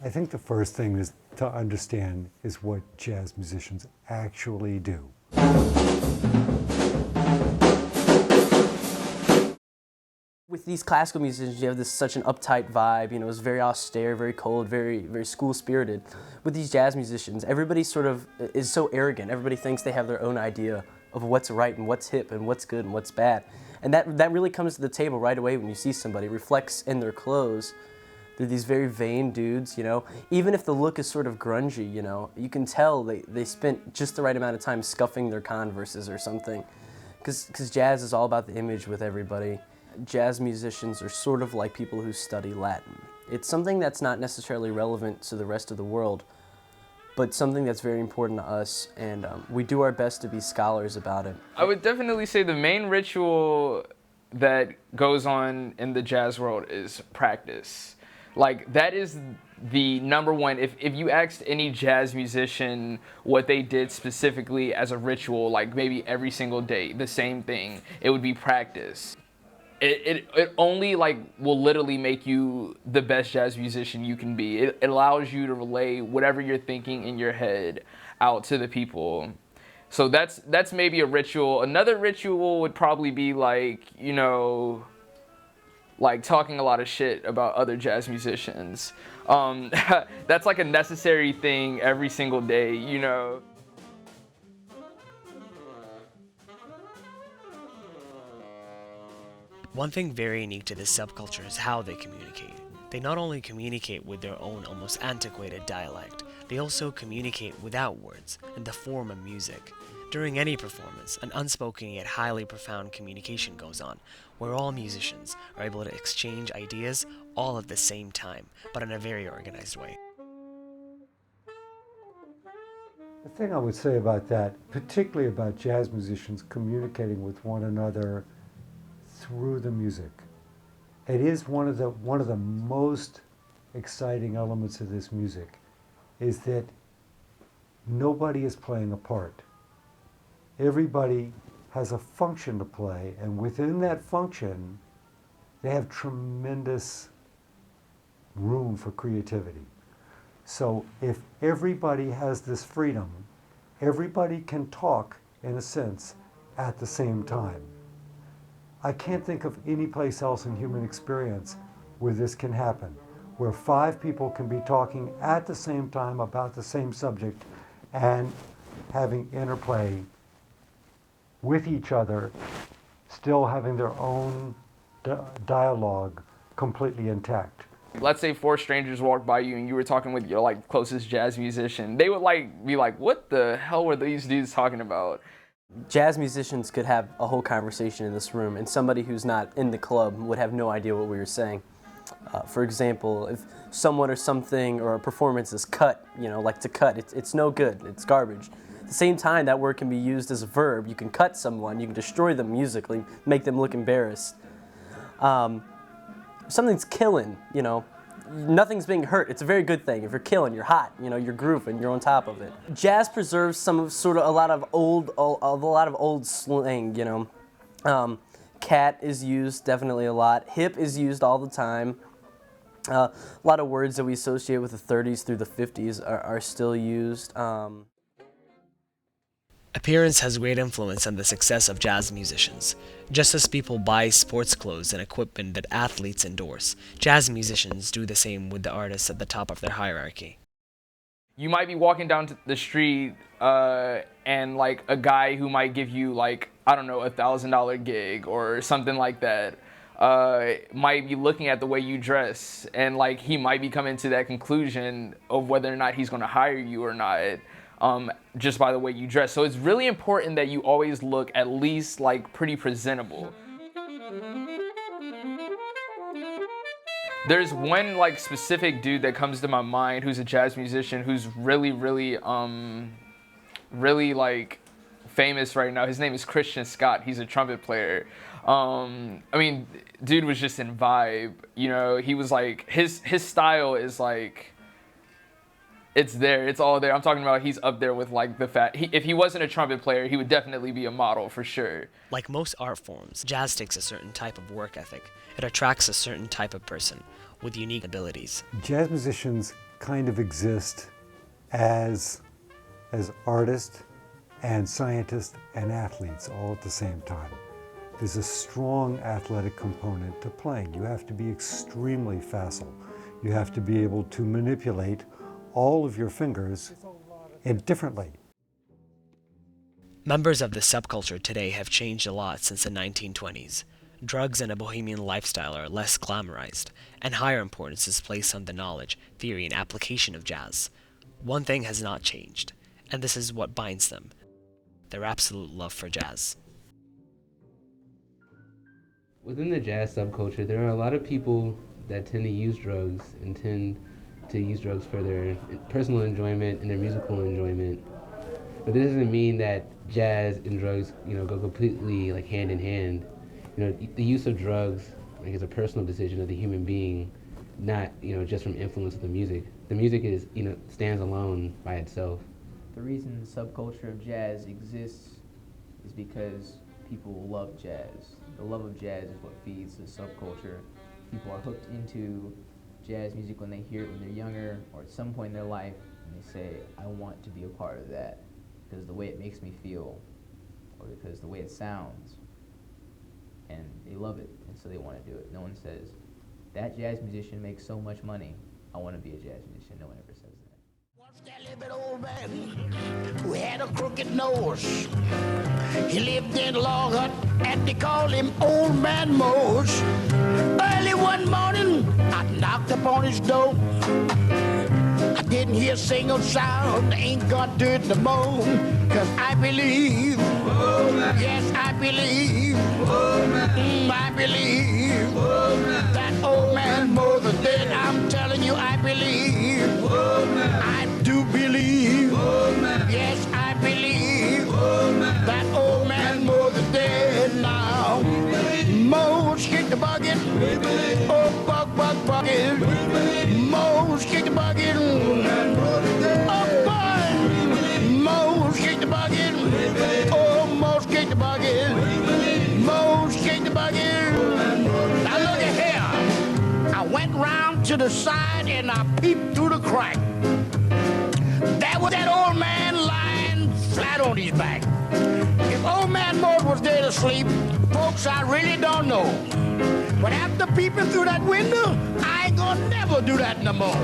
I think the first thing is to understand is what jazz musicians actually do. With these classical musicians, you have such an uptight vibe, you know, it's very austere, very cold, very school-spirited. With these jazz musicians, everybody sort of is so arrogant. Everybody thinks they have their own idea of what's right and what's hip and what's good and what's bad. And that really comes to the table right away when you see somebody. It reflects in their clothes. They're these very vain dudes, you know. Even if the look is sort of grungy, you know, you can tell they spent just the right amount of time scuffing their Converses or something. Because jazz is all about the image with everybody. Jazz musicians are sort of like people who study Latin. It's something that's not necessarily relevant to the rest of the world, but something that's very important to us, and we do our best to be scholars about it. I would definitely say the main ritual that goes on in the jazz world is practice. Like, that is the number one. If you asked any jazz musician what they did specifically as a ritual, like maybe every single day, the same thing, it would be practice. It only will literally make you the best jazz musician you can be. It allows you to relay whatever you're thinking in your head out to the people. So that's maybe a ritual. Another ritual would probably be talking a lot of shit about other jazz musicians. That's like a necessary thing every single day, you know. One thing very unique to this subculture is how they communicate. They not only communicate with their own almost antiquated dialect, they also communicate without words, in the form of music. During any performance, an unspoken yet highly profound communication goes on, where all musicians are able to exchange ideas all at the same time, but in a very organized way. The thing I would say about that, particularly about jazz musicians communicating with one another through the music, it is one of the most exciting elements of this music, is that nobody is playing a part. Everybody has a function to play, and within that function, they have tremendous room for creativity. So if everybody has this freedom, everybody can talk, in a sense, at the same time. I can't think of any place else in human experience where this can happen, where 5 people can be talking at the same time about the same subject and having interplay with each other, still having their own dialogue completely intact. Let's say 4 strangers walked by you and you were talking with your closest jazz musician. They would be like, what the hell were these dudes talking about? Jazz musicians could have a whole conversation in this room, and somebody who's not in the club would have no idea what we were saying. For example, if someone or something or a performance is cut, you know, like to cut, it's no good, it's garbage. At the same time, that word can be used as a verb. You can cut someone, you can destroy them musically, make them look embarrassed. Something's killing, you know, nothing's being hurt. It's a very good thing. If you're killing, you're hot, you know, you're grooving, you're on top of it. Jazz preserves a lot of old slang, you know. Cat is used definitely a lot. Hip is used all the time. A lot of words that we associate with the 30s through the 50s are still used. Appearance has great influence on the success of jazz musicians. Just as people buy sports clothes and equipment that athletes endorse, jazz musicians do the same with the artists at the top of their hierarchy. You might be walking down the street and a guy who might give you a $1,000 gig or something like that might be looking at the way you dress, and he might be coming to that conclusion of whether or not he's going to hire you or not. Just by the way you dress. So it's really important that you always look at least pretty presentable. There's one specific dude that comes to my mind who's a jazz musician who's really famous right now. His name is Christian Scott. He's a trumpet player. Dude was just in vibe. You know, he was his style is it's there, it's all there. I'm talking about he's up there with if he wasn't a trumpet player, he would definitely be a model for sure. Like most art forms, jazz takes a certain type of work ethic. It attracts a certain type of person with unique abilities. Jazz musicians kind of exist as artists and scientists and athletes all at the same time. There's a strong athletic component to playing. You have to be extremely facile. You have to be able to manipulate all of your fingers differently. Members of the subculture today have changed a lot since the 1920s. Drugs and a bohemian lifestyle are less glamorized, and higher importance is placed on the knowledge, theory, and application of jazz. One thing has not changed, and this is what binds them: their absolute love for jazz. Within the jazz subculture, there are a lot of people that tend to use drugs and tend to use drugs for their personal enjoyment and their musical enjoyment. But this doesn't mean that jazz and drugs, go completely like hand in hand. The use of drugs is a personal decision of the human being, not just from influence of the music. The music is stands alone by itself. The reason the subculture of jazz exists is because people love jazz. The love of jazz is what feeds the subculture. People are hooked into jazz music when they hear it when they're younger or at some point in their life, and they say, I want to be a part of that because of the way it makes me feel or because of the way it sounds. And they love it, and so they want to do it. No one says, that jazz musician makes so much money, I want to be a jazz musician. No one ever says that. Once that little bit old man who had a crooked nose. He lived in a log hut, and they called him Old Man Mose. Early one morning, I knocked upon his door. I didn't hear a single sound, ain't got dirt in the bone. Cause I believe, yes I believe, I believe that old man more than dead. I'm telling you, I believe, I do believe, yes I believe that old man more than dead now. Mose kick the bucket, oh bucket, Mose kick the bucket, oh boy, Mose kick the bucket, oh Mose kick the bucket, Mose kick the bucket. Now look at here, I went round to the side and I peeped through the crack. There was that old man lying flat on his back. If old man Mose was dead asleep, folks, I really don't know. But after peeping through that window, I ain't gonna never do that no more.